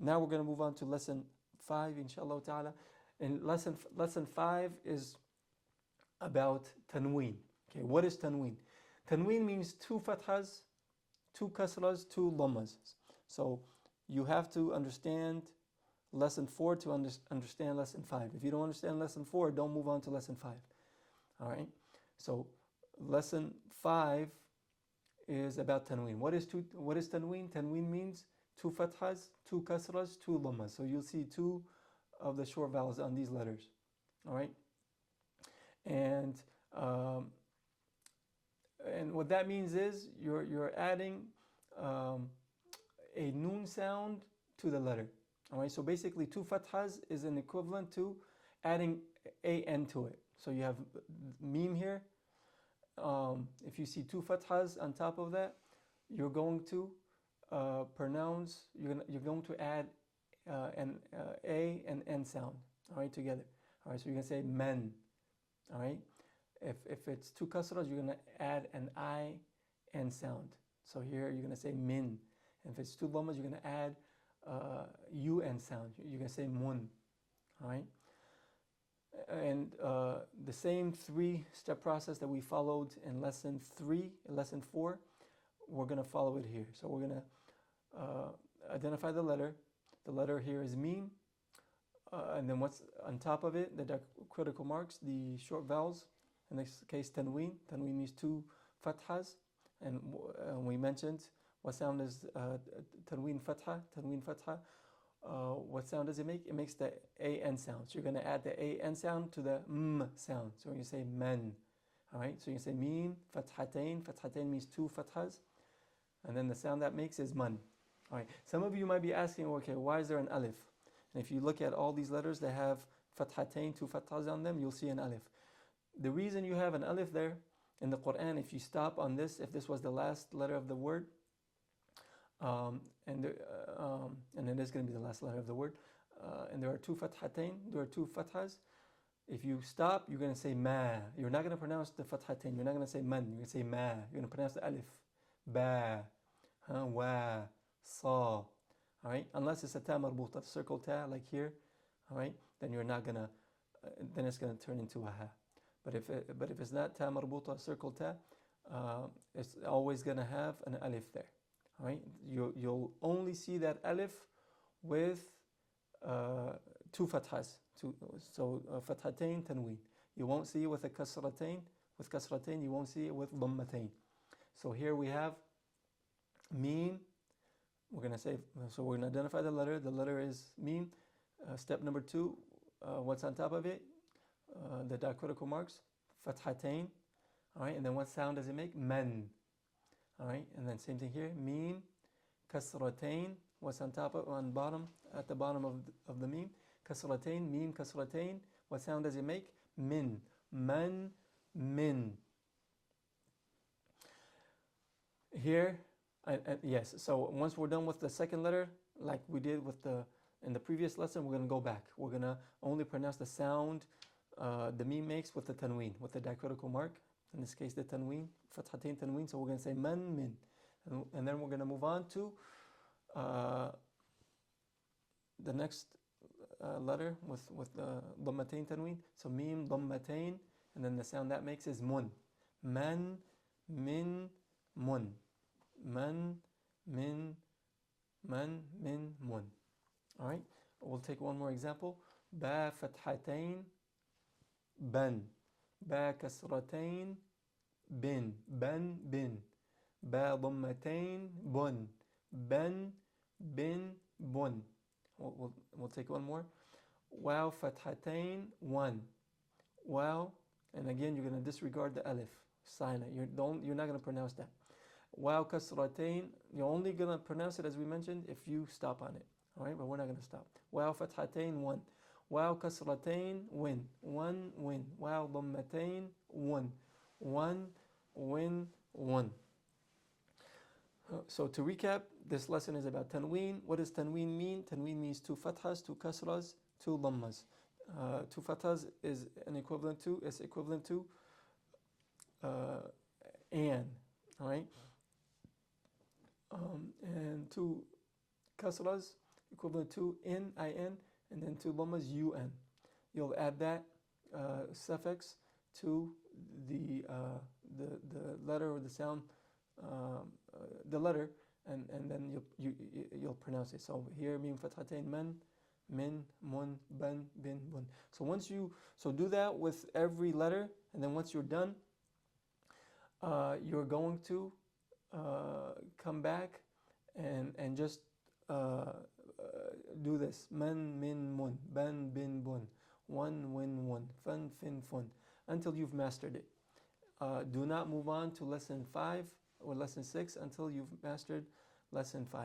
Now we're going to move on to lesson 5, inshallah ta'ala. And lesson 5 is about tanween. Okay, what is tanween? Tanween means 2 fathas, 2 kasras, 2 dhammas. So you have to understand lesson 4 to understand lesson 5. If you don't understand lesson 4, don't move on to lesson 5. All right. So lesson 5 is about tanween. What is tanween? Tanween means 2 fathas, 2 kasras, 2 dhammas. So you'll see 2 of the short vowels on these letters. All right. And what that means is you're adding a noon sound to the letter. All right, so basically 2 fathas is an equivalent to adding an to it. So you have meme here. If you see 2 fathas on top of that, you're going to pronounce. You're going to add an a and n sound. All right, together. All right, so you're gonna say men. All right. If it's 2 kasras, you're going to add an I N sound. So here you're going to say min. And if it's 2 dhammas, you're going to add UN sound. You're going to say mun. All right. And the same 3-step process that we followed in lesson 3, lesson 4, we're going to follow it here. So we're going to identify the letter. The letter here is mim. And then what's on top of it, the critical marks, the short vowels. In this case, tanween. Tanween means 2 fathas. And we mentioned what sound is tanween fatha. Tanween fatha. What sound does it make? It makes the an sound. So you're going to add the an sound to the m sound. So you say men. All right. So you say mim fathatain. Fathatain means 2 fathas. And then the sound that makes is man. All right. Some of you might be asking, okay, why is there an alif? And if you look at all these letters that have fathatain, 2 fathas on them, you'll see an alif. The reason you have an alif there in the Quran, if you stop on this, if this was the last letter of the word, and it is going to be the last letter of the word, and there are 2 fathatain, there are 2 fathas. If you stop, you're going to say ma. You're not going to pronounce the fathatain. You're not going to say man. You're going to say ma. You're going to pronounce the alif. Ba, wa, sa. All right. Unless it's a ta marbuta, circle ta, like here. All right. Then you're not gonna. Then it's going to turn into a ha. But if it's not ta marbuta, circle ta, it's always going to have an alif there. All right. You'll only see that alif with 2 fathas. So fathatain, tanween. You won't see it with a kasratain. With kasratain, you won't see it with dhammatain. So here we have mim. We're going to say, so we're going to identify the letter. The letter is mim. Step number 2, what's on top of it? The diacritical marks, fathatain. All right, and then what sound does it make? Man. All right, and then same thing here, mim, kasratain. What's on top of, on bottom, at the bottom of the mim? Kasratain, mim, kasratain. What sound does it make? Min. Man, min. Here, yes, so once we're done with the second letter, like we did with in the previous lesson, we're going to go back. We're going to only pronounce the sound the mim makes with the tanween, with the diacritical mark. In this case, the tanween, fathatain tanween. So we're going to say man, min. And then we're going to move on to the next letter with the dhammatain tanween. So mim, dhammatain, and then the sound that makes is mun. Man, min, mun. Man, min, mun. All right. We'll take one more example. Ba fathatain, ban. Ba kasratain, bin. Ban, bin. Ba dhammatain, bun. Ban, bin, bun. We'll take one more. Waw fathatain, one. Waw, and again you're going to disregard the alif. Silent. You're not going to pronounce that. Waw kasratain, you're only going to pronounce it as we mentioned if you stop on it. All right, but we're not going to stop. Waw fathatain, one. Waw kasratain, win. One, win. Waw dhammatain, one. One, win, one. So to recap, this lesson is about tanween. What does tanween mean? Tanween means 2 fathas, 2 kasras, 2 dhammas. 2 fathas is equivalent to an. All right. And 2 kasras equivalent to in, in, and then two dhammas, un. You'll add that suffix to the letter or the sound, the letter, and then you'll pronounce it. So here, mim fathatain, man, min, mun, ban, bin, bun. So do that with every letter, and then once you're done, you're going to come back and just do this: man, min, mun, ban, bin, bun, one, win, one, fun, fin, fun, until you've mastered it. Do not move on to lesson 5 or lesson 6 until you've mastered lesson 5.